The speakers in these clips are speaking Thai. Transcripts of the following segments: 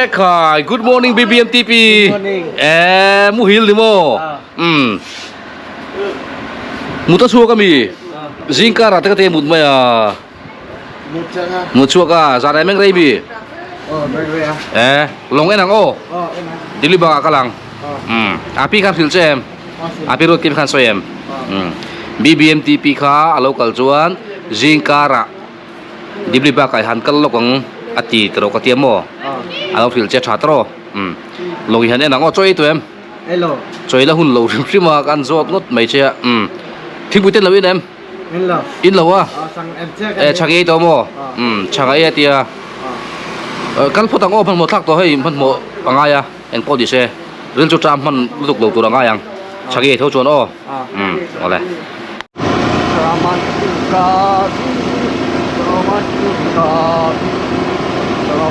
Kai, good morning BBMTP. Good morning. Muhil di mo. Muta suwa kami. Zingka rata kate mut maya. Mut suwa ka, sana emang reibi. Long enang o. Dili ba ka lang. Api kan filcem. Api rot kim kan soyem. BBMTP ka local chuan Zingkara. Dibli ba kai han kal lokong ati tro ka tiamo. Alo filce chatro. Logi han enang o choi tu em. Hello. Choi la hun lo rim ma kan zot ngot mai che. Thik buiten lo in em. Hello. In lo wa. Sang em che. Changai to mo. Changai tia. Kan photang o phan mo thak to hei phan mo pangaya en po di se. Ril chu tram man lutuk lo tu ra ngai yang. Changai tho chon o. Ole.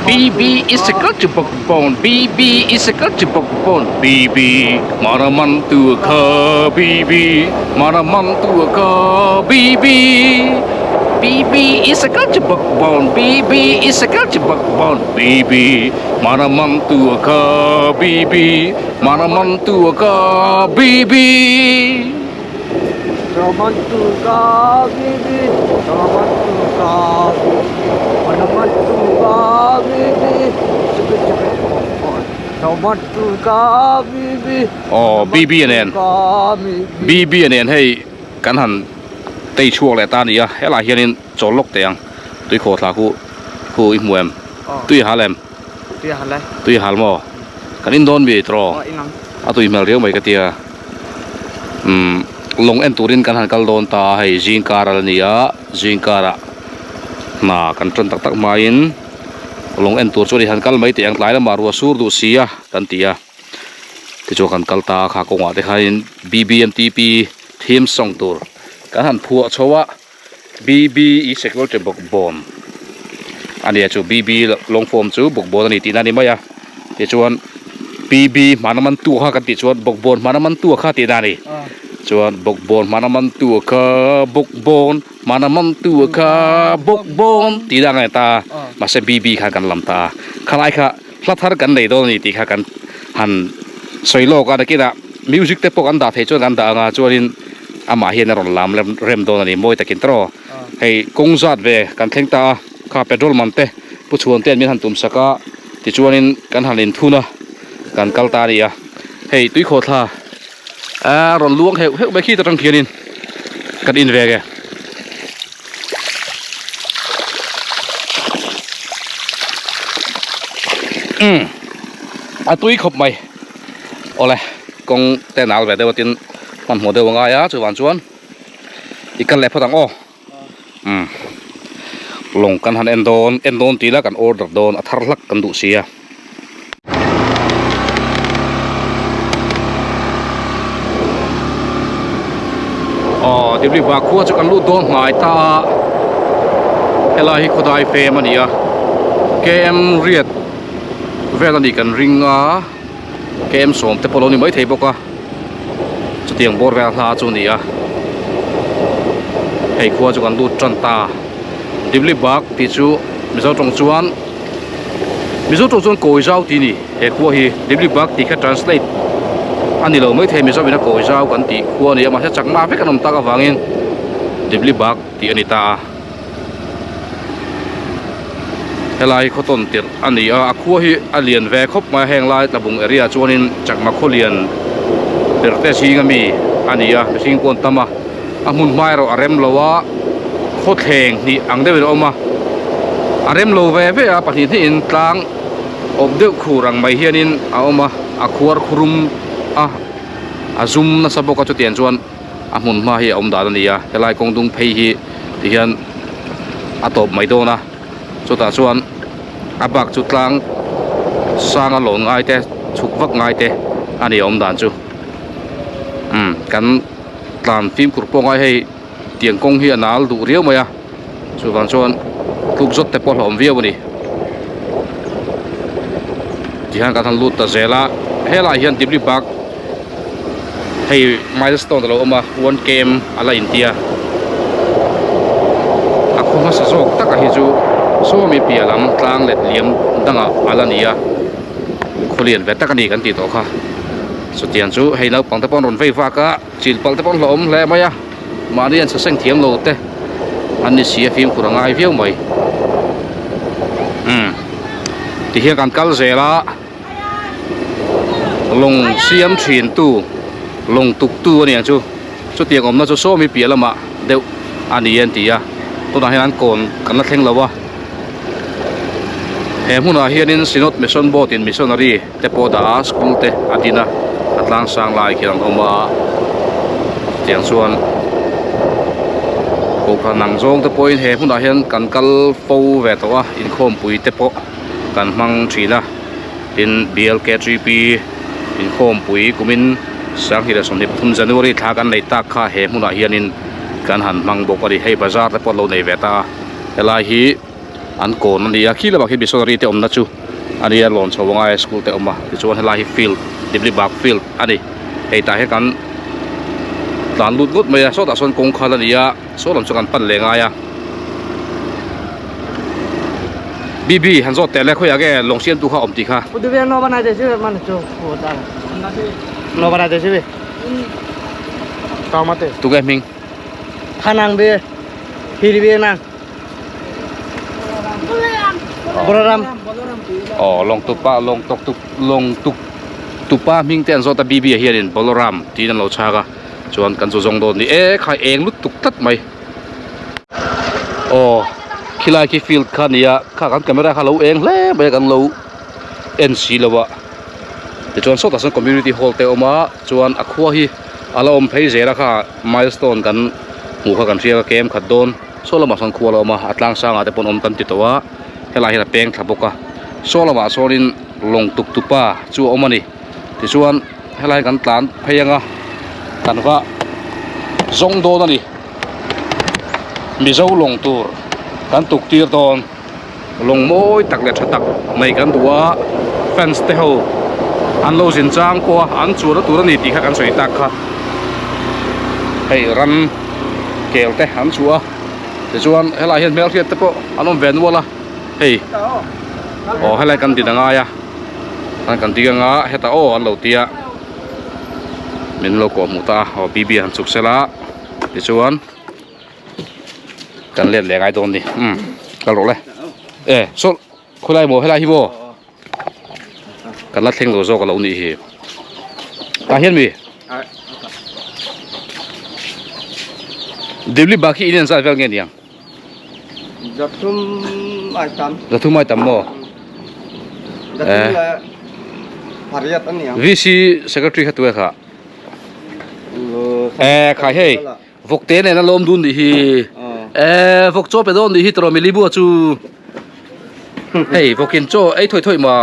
BB is a culture bone. BB is a culture bone. BB maraman tu ka BB maraman tu ka BB BB is a culture bone. BB is a culture bone. BB maraman tu ka BB maraman tu ka BB Ramantu ka bibi, ramantu ka bibi, ramantu ka bibi. Oh, BB nen. BB nen hey kan han tei chuak le ta ni a hela hianin cholok te ang tui kho thla khu I muem tui halem tui halmo kan in don bi tro a tui mel riau mai ka tia long en turin kan han kal don ta hei Zingkara ni a Zingkara na kan tron tak tak main long en tur chu ri han kal mai te ang tlai la marua sur du sia kan tia ti chu kan kal ta kha ko nga te khain BBMTP theme song tur kan han phua chowa BB is equal to bok bom ani chu BB long form chu bok bon ani tina ni maya ti chuan BB manaman tu kha kan ti chuan bok bon manaman tu kha ti da ni chuan bok bon manaman tu ka bok bon manaman tu ka bok bon ti da ngai ta ma se BB kha kan lam ta khalai kha hlathar kan nei do ni ti kha kan han soilo ka da ki da music te pok an da the chuan kan da nga chuanin ama hian ron lam rem do ni moi takin tro hei kongjat ve kan thleng ta kha petrol man te pu chuan ten min han tum saka ti chuanin kan halin thuna kan kalta ria hei tui kho thla ron luang heu heu ba khi ta tang khianin kan in vege tui khop mai ole kong te nal ve de tin man mo de wanga ya chu wan chuan ikan le photang o long kan han endon ti la kan order don athar lak kan du sia dibli ba khu chu kan lu don ngai ta hela hi khodai fe mania KM riat velani kan ringa KM som te poloni mai thei boka tiang bor vel hla chu ni a hei khuwa chu kan lu tran ta dibli bak ti chu mizo tong chuan koi zau ti ni he khuwa hi dibli bak ti kha translate ani lo mai thei mizo bina koi zau kan ti khuwa ni ma chak ma ve kanom ta ka wangin dibli bak ti ani ta helai khoton tir ani a khuwa hi alian ve khop ma heng lai tabung area chuanin chak ma kholian perte singami ania sing kon tama amun mairo arem lowa khotheng ni angde ber oma arem lo ve ve a pathi thi in tlang obde khurang mai hianin a oma a khuar khurum a zoom na saboka chu tian chuan amun ma hi om da ania helai kongdung phei hi ti hian atop mai do na chuta chuan abak chu tlang sanga lon ngai te chukvak ngai te ani om dan chu kan tlan phim kurpong ai hei tiang kong hi anal du riau maya chu van chuan tuk zot te pol hom viau ni jihan kan lut ta zela hela hian dibli bak hei milestone lo oma 1 km ala india akhoma sa jok taka hi chu so mi pialam tlang let liam danga alania เขาเรียนเวทกันนี่กันตีโตค่ะสุดที่อันสู้ให้เราปังตะปอนรถไฟฟ้าก็จีบปังตะปอนหลอมแล้วไหมอะมาเรียนเส้นเทียมโลดเต้อันนี้เสียฟิล์มคุณง่ายเพี้ยวไหมที่เฮียกันกัลเซละลงเสียมฉีนตู้ลงตุกตู้เนี่ยจูสุดที่ผมน่าจะโซ่มีเปียละมาเดี๋ยวอันนี้ยันตีอะตัวนั้นให้นั้นก่อนกันนัดเท่งแล้ววะเห็นหุ่นอาเฮียนินสินอตมิชชั่นโบตินมิชชั่นนารีเตปโอดาสกุลเตอดีนะอัตลังสร้างลายเขียนออกมาเตียงส่วนโอพนังจงเตปโอินเห็นหุ่นอาเฮียนกันกัลฟูเวตัวอินโคมปุยเตปโอกันมังชีนะอิน BLK3P อินโคมปุยกุมินสังหิระสมนิปทุมจันวรีทากันในตาข้าเห็นหุ่นอาเฮียนินกันหันมังบกอดีให้บาซาร์เตปโอโลในเวตาเอลาฮีอันโกนนี่ขี้ละบักฮิบิสโนรีเตอมนัชูอันนี้หล่นชาวงไอสคูลเตอมมาที่ชวนให้ลายฟิลดิบลิบักฟิลอันนี้ให้ตาให้กันตานลุดไม่โซดาส่วนกงคาลนี่โซลำชกันปั่นเลงไงบีหันโซแต่แรกเขาอยากแกลงเชียนตัวเขาอมตีค่ะ Udah biar no bana desi mana cuy, hotel. No bana desi be. Tahu mate. ตัวแกมิง Hanang be, hiri be nang. Bolaram. อ๋อลงตุป้าลงตุป้ามิงเตียนโซตาบีเฮียนินบอลรามที่นั่นเราชากะชวนกันจงโดนนี่ใครเองลุดตุกตัดไหมอ๋อคิลายคิฟิลคันนี้ข้ากันแคมเมราข้าเราเองเล่ไปกันเราเอ็นซีแล้ววะแต่ชวนโซตัสคอมมูนิตี้ฮอลเตอมาชวนอักขวาฮีอาลอมเพย์เจราค่ะมายสโตนกันหูข้ากันเชียร์เกมขัดโดนโซลมาสังขวาเรามาอัตลังสร้างอาจจะปนอมตันติดตัวเฮลาเฮลาเปงทับกะโซลมาโซลินลงตุป้าชัวอมานี่ที่ชวนเฮลากันตานพยังอ่ะกันว่าจงโดนนี่มีเจ้าลงตัวกันตุกตีตอนลงโม้ยตักเล็ดตักไม่กันตัวแฟนสเตลอันโลสินจางกว่าอันชัวร์ตัวนี้ตีข้ากันสวยตักค่ะให้รันเกลเตะอันชัวแต่ชวนเฮลาเห็นเมลเทียตะโปอันนั้นเวนวัวละเฮ้ยอ๋อเฮลากันตีดังไงอ่ะกันตีกันงะเฮตาโออันเหล่าเตียมินโลโกมุตาอ๋อบีบีหันสุกเสละแต่ชวนกันเล่นแหลกไอ้ตรงนี้กันหลอกเลยโซคุยไรโมให้ไรฮิโบกันลัดเท่งโลโซกันเราหนีเหรตาเห็นมีดิบลิบาคีอินเดียนซาเฟลเงี้ยยัง Jatum item. จะทุ่มไม่ต่ำโม Jatum lah variat ani yang. VC Secretary ขัดตัวค่ะใครให้พวกเต้นเนี่ยนั่นลมดุนดิฮีพวกโจ้ไปโดนดิฮีตรอมิลิบัวจูเฮ้ยพวกกินโจ้ไอ้ถอยมา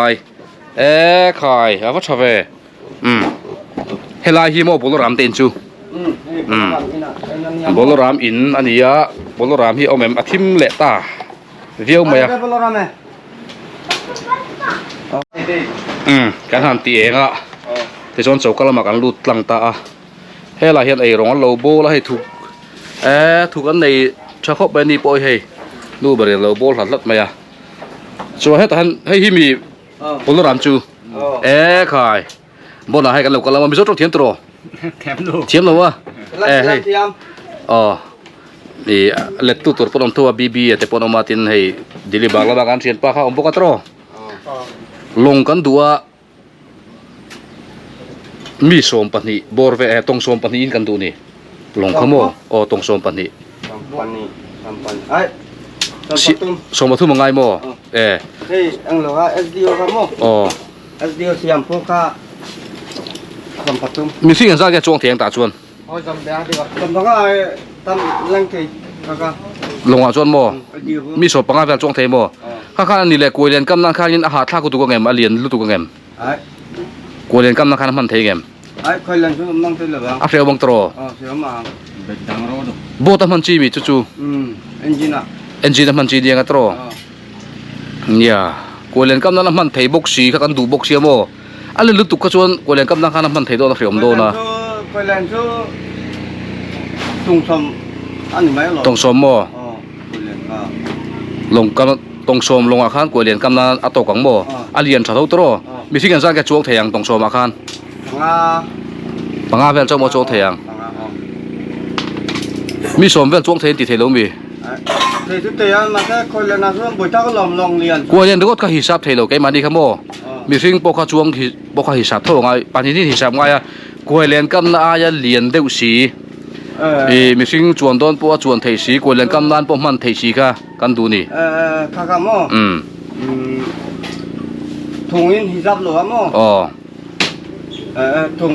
ใครว่าชอบเฮลาฮีโมบุลรามเต้นจูบุลรามอินอันนี้บุลรามฮีเอาแม่อาทิมเละตาเวียวมาการทำตีเองอ่ะที่ชนโจก็ละมากันลุดหลังตาเฮลาเห็นไอ้ร้องโลโบแล้วให้ถูกถูกอันในชาคบไปนี่ปอยให้ดูบริเวณโลโบหลัดลัดมาชัวให้ท่านให้ฮิมีบุลรามจูใครบนอะไรกันเราก็เราไม่ชอบต้องเทียมตัวเทียมหรอวะให้อ๋อนี่เล็ดตัวปนตัวบีบีแต่ปนมาตินให้ดิลิบาร์แล้วบางการเทียนป้าเขาอมปกติรอลงกันดัวมีโสมปนิบอร์เวตรงโสมปนิอินกันดูนี่ลงขโมตรงโสมปนิโสมปทุมง่ายโมHei, ang loha SDO kamu. SDO siam poka. Sampatum. มีสิ่ง啥嘅裝艇打轉 Oh, sampai di waktu. Sampai tam langkai kakak. ลงอ่ะ轉โม SDO. มีโสมปังอ่ะ裝艇โมข้านี่แหละกวยเรียนกำนังข้ายินอาหารท่ากูตัวก็เงมอาเรียนรู้ตัวก็เงม Ai. กวยเรียนกำนังข้ามันเทเงม Ai, kau langsung mang tu lah bang. อาเฟลบังตรอ Oh, siapa mang. Bedang rodo. โบตัมันจีมีจู่ Engine ah. เอนจินมันจีเดียงกันตรอเนี่ยกวยเรียนกำนังมันเทบกสีข้ากันดูบกเสียโมอะไรรู้ตัวก็ชวนกวยเรียนกำนังข้ามันเทโดนเฟลมโดนะ Kau langsung tungsom anu mai lo. ตรงโสมโม Oh, kau langsung. ลงกำตรงโสมลงอาคารกวยเรียนกำนังอัตโตกังโมอาเรียนชาทุตรอ มีสิ่งกันแกจวงเทียงตรงโซมาคัน bằng ปังอาเวลเจ้าโมจวงเทียง มีสมเวลจวงเทียงติเทลมี thì thực tế mà cái khối lượng nào buổi ta có lòng liền กลัวเรียนรู้ก็หิสับเทลแกมาดีครับโมมีสิ่งปกจวงปกหิสับเท่าไงปัจจุบันหิสับไงกลัวเรียนกันอาญาเรียนเดือดสีมีสิ่งจวนต้นปกจวนเทสีกลัวเรียนกันนั่นปกมันเทสีค่ะกันดูนี่ข้าโมถุงอินหิสับหรอโมอ๋อถุง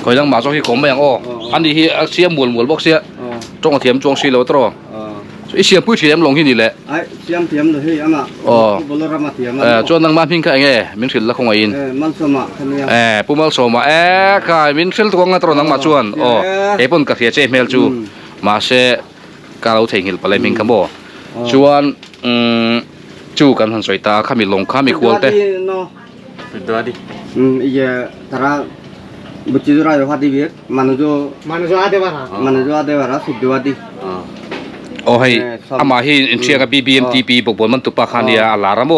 คอยยังมาจงที่ขมไปยังอ๋ออันนี้เสียหมุนบอกเสียจงเทียมจงสีเหลวตรอไอเสียผู้เทียมลงที่นี่แหละไอเสียมเทียมเลยที่อ่ะอ๋อบลรามาเทียมจวนนังมาพิงค่ะไงมินสิลละคงอินมันสมะคนนี้ปุ่มมันสมะค่ะมินสิลตัวงั้นตรนังมาจวนอ๋อปุ่นกระเทียเจเมลจูมาเชกาเราเทงิลไปเลยมิงคำบ่จวนจูกันทันสวยตาข้ามีลงข้ามีควงเต้เป็นตัวดิอีตราบุตรจุราอยู่ฮัดดีเวียมันจะada baraสุดดวดิโอ้ให้อามาให้เชียงกับ BBMTP ปกบนมันตุปะคันเดียลาระโม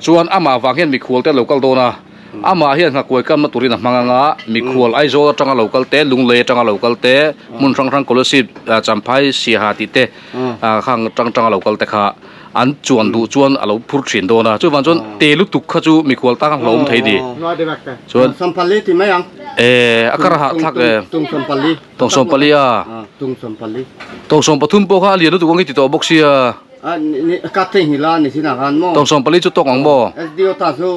ส่วนอามาฟังเห็นมีควงเต้ local โดนะอามาเห็นหักกวยกันมาตุรินะมังงะมีควงไอโซจังกับ local เต้ลุงเลจังกับ local เต้มุนช่างกลสิบจำพายเสียหาติเต้ข้างจังกับ local เต้ค่ะอันจวนดูจวนเราพูดถึงโดนะจู่วันจวนเตลุตุกขจูมีควงตั้งลมไทยดีส่วนสัมพันธ์ที่ไม่ยังอากาศทักตรงสัมพันธ์ตรงสัมพันธ์ตรงสัมพันธ์ตรงสัมปทุมโปค่ะเรียนรู้ตัวงี้ติดต่อบอกเสียนี่กัดเทหิลานี่สินะกันมั้งตรงสัมพันธ์จุดตรงอังบ่เดียวตาสู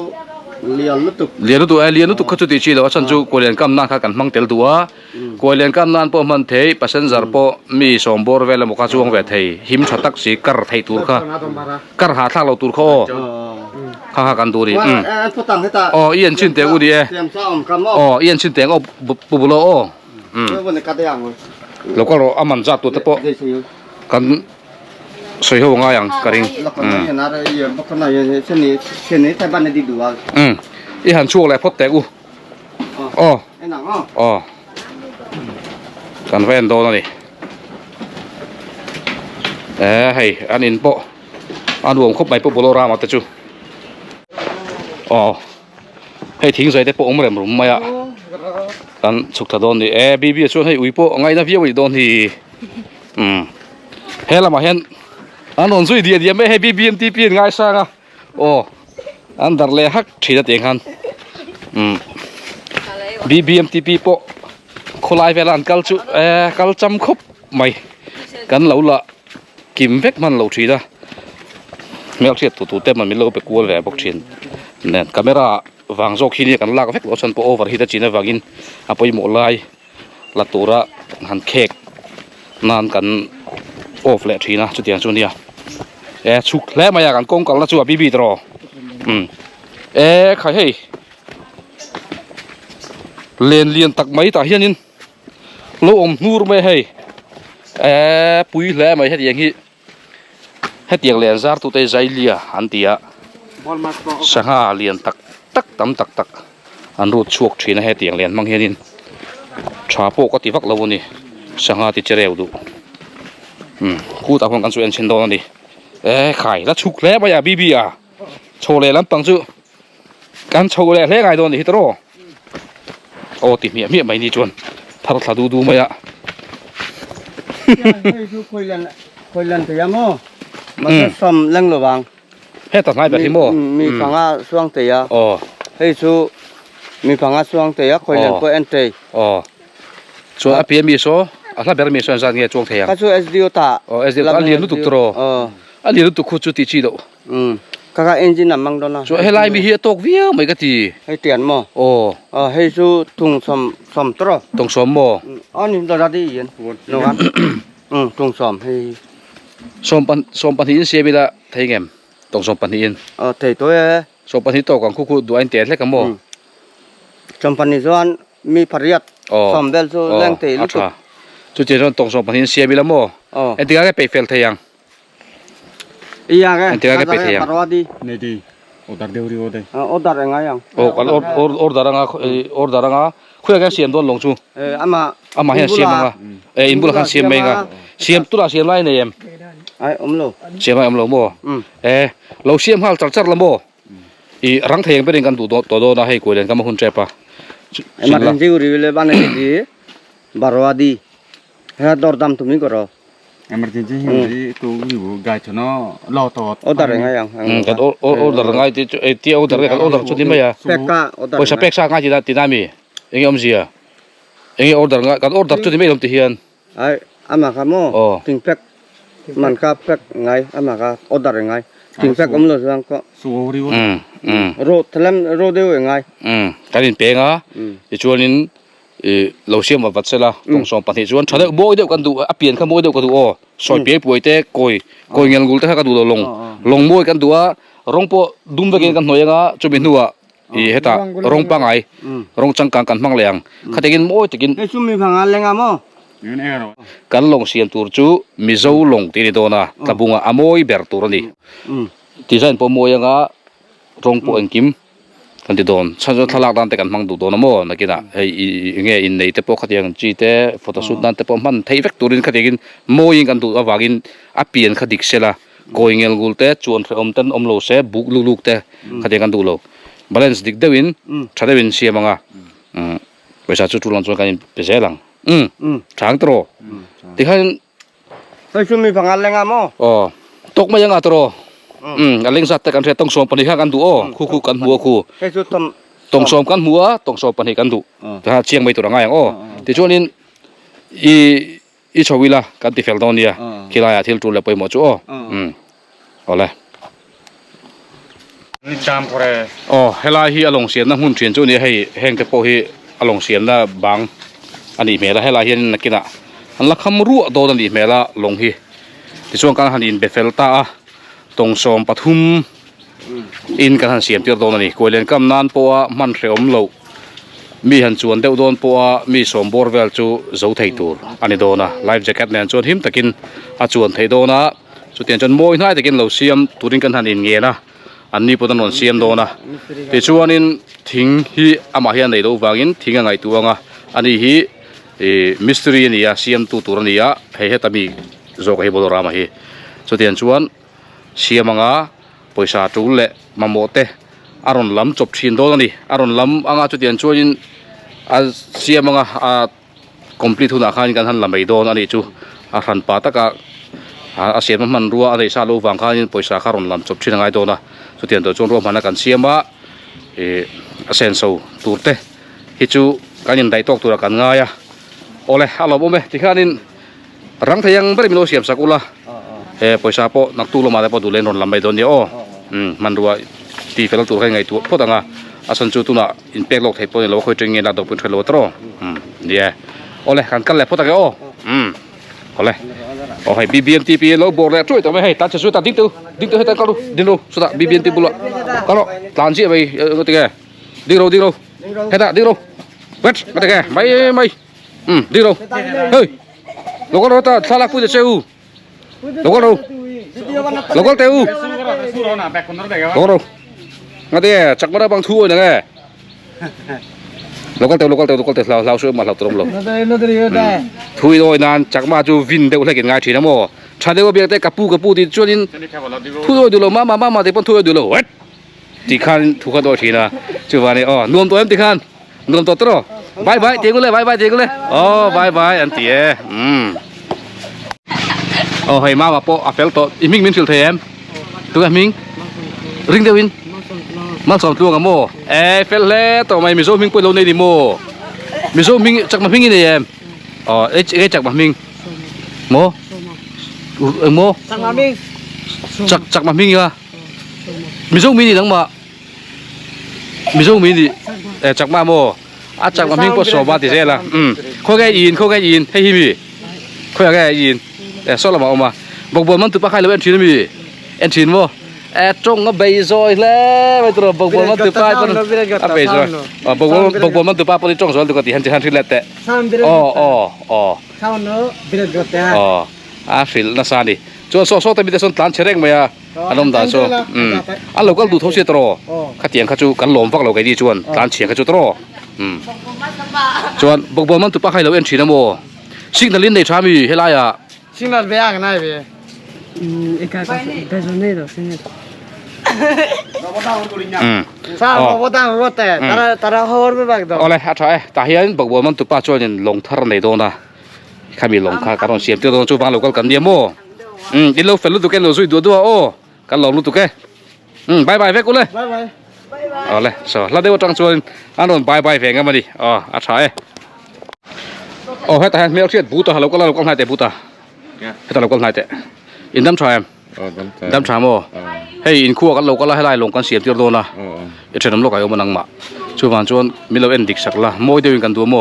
เรียนรู้ตุกเขาจุดที่แล้วฉันจู่กูเรียนกำนันข้ากันมั่งเตลตัวกูเรียนกำนันพอมันเทยปัสสันจาร์พอมีสมบูรณ์เวลามุขจวงเวทเทยหิมชัดตักสีกระไทยตัวค่ะกระหาทางเราตัวข้อข้ากันตัวดิอ๋อเอียนชินเตียงอุดีอ๋อเอียนชินเตียงอ๋อบุบโลอ๋อแล้วก็เราอามันจัดตัวตะโปกันสวยหัวง่ายอย่างกระดิ่งอีหันช่วงแรกพบแต่กูอ๋ออ๋อกันแฟนโดนนี่ให้อันอินโปอันรวมครบใบปุ๊บโบราณมาแต่จูอ๋อให้ทิ้งใส่แต่โปองค์มันหมุนมาอ่ะกันสุกถ้าโดนนี่บีบีช่วยให้อุ้ยโปไงนะพี่อุ้ยโดนที่เฮ้ละมาเห็นอันนนสุดเดียไม่ให้BBMTPง่ายสังอ่ะโอ้อันดับแรกฮักฉีดเตียงหันBBMTP โปคนไล่เวลากัลจุกัลจำครบไม่กันเหล่าละกิมเวกมันเหล่าฉีดอ่ะไม่เอาเสียตัวเต็มมันไม่เล่าไปกลัวแหวนบอกฉีดเนี่ยคาเมร่าวางโจกขี้นี่กันลากเวกเราฉันโปโอเวอร์ฮีตจีนวางอินอ่ะไปหมดไล่ละตัวละหันเค้กนานกันโอ้เฟลชีนะจุดเดียงจุดเดียชุกแล้วมาอยากกันกงกันแล้วชัวบีบีตรอใครให้เลียนตักไม้ตาเฮียนินโลอมนูร์ไม่ให้ปุยแล้วไม่ให้อย่างนี้ให้เตียงเลียนซาร์ตุเตใจเลียอันเดียสังหาเลียนตักตั้มตักอันรูดชวกชีนะให้เตียงเลียนมังเฮียนินชาโปก็ตีฟักเราวันนี้สังหาติเจริญดูคู่ตาพงกันสวยเช่นโดนดิไข่แล้วชุกแล้วไปอย่าบีบีโชว์เลยล้ำปังจูการโชว์เลยเล่ไงโดนดิฮิตโร่โอ้ติดเมียไม่ดีจวนถ้าดูไหมอ่ะคุยเล่นเตียมมันจะซ้ำเล่นหรือวังให้ตัดไม้แบบที่โมมีฟังอ่ะช่วงเตียให้ชูมีฟังอ่ะช่วงเตียคุยเล่นก็เอ็นเตส่วนอาเปียมีโซถ้าเบลมีส่วนสังเกตจงเทียงก็ช่วย SDO ตาSDO อันเรียนรู้ตุกตรอันเรียนรู้ตุกคู่จุดที่ชีโดก็เอนจินน่ะมังโดนะช่วยให้ไล่มีเฮียตกเวียวไม่กะทีให้เตียนโมให้ชูตุงสมตรตุงสมโมอ๋อนี่เราได้ยินน้องตุงสมให้สมปันหินเสียไปละไทยเงมตุงสมปันหินไทยตัวสมปันหินโตกันคู่ดูอันเตียนเล็กกันโมสมปันหินส่วนมีภริยัตสมเบลโซแรงเตยลุกจุดเจริญตรงสมปันหินเสียไปละโมเอ็นตีก็ไปเฟลเทียงiya kan nanti agak pete yang parwadi nedi order deuri ode order yang ayang kan order nga khuya kan siam don longchu ama hian siam nga inbula kan siam mai nga siam tu la siam lai ne em ai omlo siam ai omlo mo lo siam hal char lam mo i rang theng pe kan tu to do na hei ko len kam hun chepa emergency uri bile bane di barwadi he dordam tumi koro emergency hindi tu ibu gai cho nó lo to order ngai yang kan order ngai ti order kan order chu din ba ya pekka order poisa peksa ngai ti na mi engi om zia engi order ngai kan order chu din me lom ti hian ai ama kamo ting pek man ka pek ngai ama ka order ngai ting pek om lo sang ko su ri wo ro thlem ro deu ngai kan in pe nga ti chuanin lo siam wa vatsela tong som pani chuan thale boi deuh kan du a pian kha moi deuh ka du o soi pe puite koi ngel gul te ka du long moi kan du a rong po dum ve kan hnoyanga chumi nuwa I heta rong pangai rong changkang kan mang leang khategin moi tekin e sumi phanga lenga mo kan long siam tur chu mizo long ti ni dona tabunga amoi ber tur ni design po moyanga rong po engkim kan ti don sanjo thalak dan te kan mang du don mo nakina ei nge in nei te po khatiang chi te photoshoot dan te po man thei vek turin khategin moing kan du awagin a pian khadik sela koingel gul te chuan om ten om lo se buk luluk te khate kan du lo balance dik dewin thadewin siamanga pesa chu tulan chu kan peselang thang tro tikhan e sumi phanga lenga mo tok ma yang atro aling sat te kan tong som pani kha kan du o khu kan mua khu e chu tong som kan mua tong som pani kan du ta chiang mai tur ngai o ti chuanin i chawila kan ti fel donia kilaya thil tu le poi mo chu o ole ni dam kore hela hi along sian na hun chen chu ni hei heng te po hi along sian na bang ani mela hela hian nakina an la kham ru do dan ni mela long hi ti chuan kan han in befel ta a tong som pathum in kan han siam tir do ni koilen kam nan po a man reom lo mi han chuan deuh don po a mi som borvel chu zo thei tur ani do na life jacket nen chuan him takin a chuan thei do na chu tian chuan moi hnai takin lo siam turin kan han in nge na anni po non siam do na ti chuanin thing hi ama hian nei do wangin thinga ngai tuanga ani hi mystery ni ya siam tu tur ni ya he hetami zo ka hi bolorama hi chu tian chuan siamanga poisa tule mamote aron lam chop thin do ni aron lam anga chu tian chuin a siamanga a complete huna khan kan han lamei don ani chu a ran pa taka a siam man ruwa a sa lo wang khan poisa kharon lam chop thin ngai do na chu tian do chon ro mana kan siama a sen so turte hi chu kanin dai tok tura kan nga ya ole alo bome tikhanin rang thayang bari milo siam sakula poisa po nak tu lo ma po du len ron lambai don ni o man ruwa ti fel tur khai ngai tu photanga asan chu tuna in pek lok thei po lo khoi tring la do pun thelo tro dia ole kan kal le photanga o ole hai BBMTP lo bor le troi to me hai ta chu ta dik tu he ta ka lu din ro su ta BBMTP bulo ka lo tlan chi bai ko te ke dik ro he ta dik ro wet ma te ke mai dik ro hei lo ko ro ta thalak pu de cheu lo ko ro teu lo ko ro ngade chak ma bang thu na ke lokal teu lao su ma lao trom lo thui doi nan chak ma chu vin deu le ken ngai thina mo cha deu be te kapu ti chuanin thui du lo ma te pon thui du lo wat ti khan thu kha do thina chu wa ne nuam to em ti khan nuam to tro bye te gule bye te gule bye an ti e hay ma po a fel to iming min fil them tu ming ring deu in mang som tu ngamo fel le to mai mi zo ming po lo nei di mo mi zo ming chak ma ming ni em e chak ma ming mo chak ma ming ya mi zo mi ni dang ma mi zo mi ni chak ma mo a chak ma ming po so ba ti se la kho ga yin he hi mi kho ga yin so la ma oma bok bol man tu pa khai lo en thin mi en thin mo trong nó bay rồi le bây giờ bọc bồnมัน từ pa con bay rồi bọc bồnมัน từ pa con trong rồi từ cái tiền tiền thiên lệ tệ sao nữa biết được thế phil na sa đi cho so tại bây giờ tán chereng mày anh ông đã so anh lâu cái đủ thấu xịt rồi cái tiền cái chú cái lồng vác lâu cái đi chuan tán tiền cái chú rồi chuan bọc bồnมัน từ pa khai lâu em chỉ nằm mò signal lên đây chăm mi hay là ya signal về cái này về cái cái này rồi Sao mà có tao có tệ, ta hơn với bạn đó. เอาเลยอาชัยตาเฮียนบอกว่ามันตุกป้าช่วยเนี่ยลงทารในโดนนะข้ามีลงค่าการลงเสียบเตี้ยโดนจูบังเราก็กันเดียโม่ดินเราเฟลลุตุกแกเราช่วยตัวโอ้กันลงลุตุกแกบายบายเฟกูเลย Bye bye. เอาเลยสแล้วเดี๋ยวจังชวนอันนั้นบายบายเฟงกันมาดิอ๋ออาชัยโอ้ให้ตาเฮียนไม่เอาเชือกบูตาเราก็ให้แต่บูตาให้ตาเราก็ให้แต่อินดัมชายดัมชามโม่ให้อินขั้วกันเราก็ให้ไล่ลงกันเสียบเตี้ยโดนนะเชื่อน้ำโลกไอ้โอมันนังมาช่วยฟังชวนมีเราเอ็นดิกสักละโม่เดียวกันตัวโม่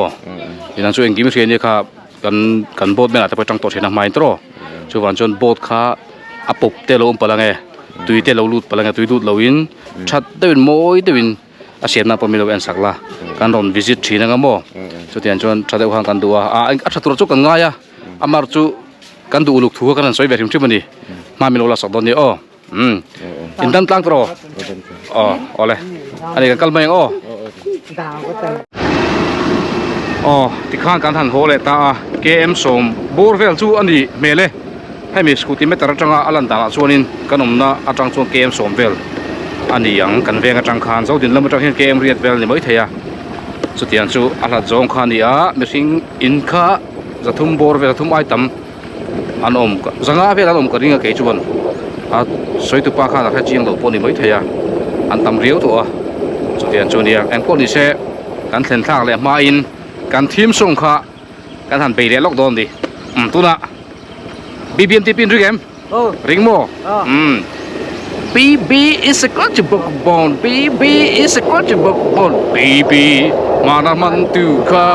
ยันช่วยเองกิมเชียนเนี่ยครับกันโบดไม่น่าจะไปจังตัวเชนะไม่ตรอช่วยฟังชวนโบดข้าอัปบเตลงพลังไงตุยเตลลุดพลังไงตุยลุดเราอินชัดเดินโม่เดินอาเซียนน่ะพอมีเราเอ็นสักละการรอนวิสิตชีนังโม่ช่วยเตียนชวนชัดเดินทางกันตัวอัศตัวจุกันง่ายอามาร์จูกันดูลูกทัวกันสวยแบบที่มันดีมามีเราละสักตอนนี้อินดันตั้งตรอเลยอันนี้กันกัลมายังที่ข้างการทันโหเลยตาเกมสมบูรเวลจูอันนี้เมเลให้มีสกูติเมตรจังอาลันตาส่วนนี้กันนมนะอาจังส่วนเกมสมเวลอันนี้ยังกันเวงอาจังคานเจ้าดินแล้วมาจังเห็นเกมเรียดเวลนี่ไม่เทียสุดที่อันจูอาลัดจงคานี่มีสิ่งอินข้าจะทุ่มบูรเวลทุ่มไอตัมอันจังอาเวลอันกันนี่ก็เกี่ยจวนสวยตุปาข้าแต่จีงเราปนนี่ไม่เทียอันตำเรียวตัวสุดที่อันจูนี่เอ็งปนนี่เช่กันเส้นทางเลยมาอินการทีมส่งข้าการทันไปเรียนล็อกโดนดิตัวน่ะBBM tipin ring ring mo BB is a clutch book bone BB is a clutch book bone BB mana mantu ka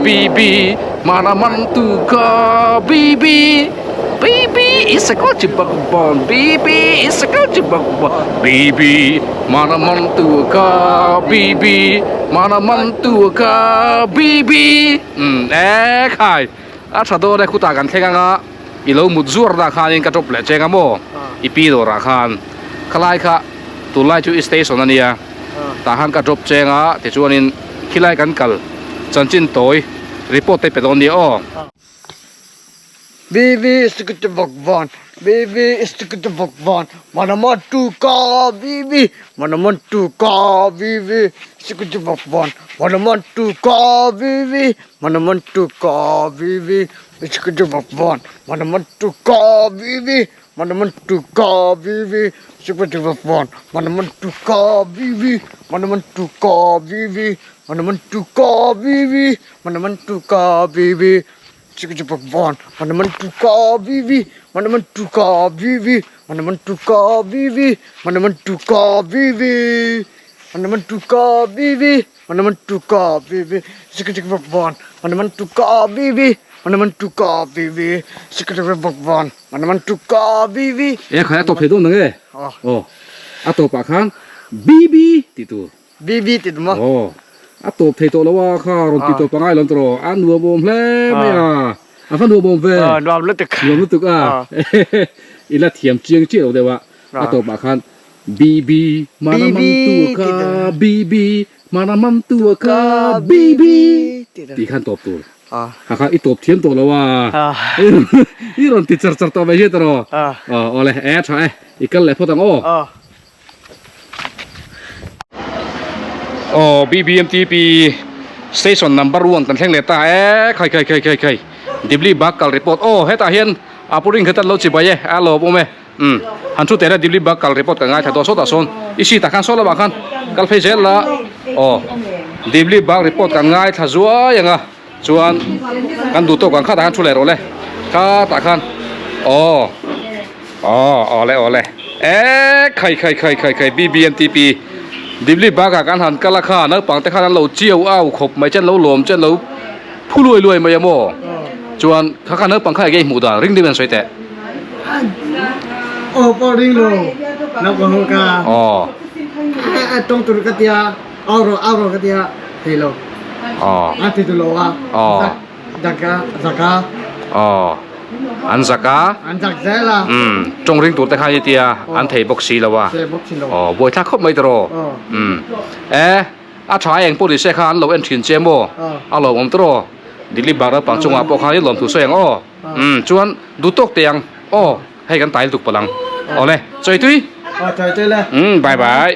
BB mana mantu ka BB BB is a clutch book bone BB is a clutch book bone BB mana mantu ka BB mana mantu ka BB khaiอาชาโดได้คู่ตากันแข่งอ่ะอีโลมุดซัวราคาเองกระจบแหละเจงอ่ะโมอีปีโดราคาคล้ายค่ะตัวไล่จูอิสเตชันนั่นเนี่ยตาหันกระจบเจงอ่ะแต่ชวนินขี้ไล่กันกัลจันจินโต้ยรีพอร์ตไปตอนนี้Baby is the good bhagwan. Baby is the good bhagwan. Manamantu ka baby. Manamantu ka baby. Is the good bhagwan. Manamantu ka baby. Manamantu ka baby. Is the good bhagwan. Manamantu ka baby. Manamantu ka baby. Is the good bhagwan. Manamantu ka baby. Manamantu ka baby. Manamantu ka baby. Manamantu ka baby. Sikit Bhagwan, Manamantu ka bibi, Manamantu ka bibi, Manamantu ka bibi, Manamantu ka bibi, Manamantu ka bibi, Manamantu ka bibi, Sikit Bhagwan, Manamantu ka bibi, Manamantu ka bibi, Sikit Bhagwan, Manamantu ka bibi. ใครตบเพดานนั่งตบปากข้าง BB ติดตัว BB ติดมั้งตบเทโตแล้วว่าข้ารถติดตัวปังไงลำตัวอันหัวบอมแล้วไม่ฟันหัวบอมเฟ่รวมรู้ตึกอีละเทียมเจียงเจียวเดี๋ยวว่าตบปากข้าง BB มานามันตัวข้า BB มานามันตัวข้า BB ตีขั้นตบตัวข้าอีตบเทียมตัวแล้วว่าอีรอนติดจัดตัวไปเยอะตัวอะไรใช่อีกันเลยพอตั้งBBMTP station number 1กันแข่งเลต้าใครดิบลี่บักกัลรีพอร์ตให้ตาเห็นปูริงขึ้นตันรถจีบไปโหลบ่แม่หันชุดแต่ละดิบลี่บักกัลรีพอร์ตกันง่ายถ้าตัวโซตาโซนอีซีตาขันโซละบักขันกัลเฟเจลละดิบลี่บักรีพอร์ตกันง่ายถ้าจัวยังจวนกันดูตัวกันข้าตาขันชุดเลยโรเลยข้าตาขันเลยใคร BBMTPดิบลี่บากการหันกันราคานักปังแต่ข้านั้นเราเจียวขบไม่เช่นเราหลวมเช่นเราผู้รวยมายาโมจวนข้านักปังข้าเกี่ยหมู่ด่าริ่งดิมันสวยแต่พอริ่งโลนักบังกาตรงตุรกติยาเอาโรกติยาเทโลติตุโลจักาอันสักเซล่ะจงริ่งตัวแต่ข้าเตียอันเทบกสีแล้วว่าบวยทักคบไม่ตรอาชายเองพูดดิเสกานเราเอ็นถินเจโมเราอมตรดิลิบาร์ปังจงอาปกหาที่หลอมถูเสียงจวนดูตกเตียงให้กันตายถูกพลังเลยใจตุ้ย trời chơi lên บายบาย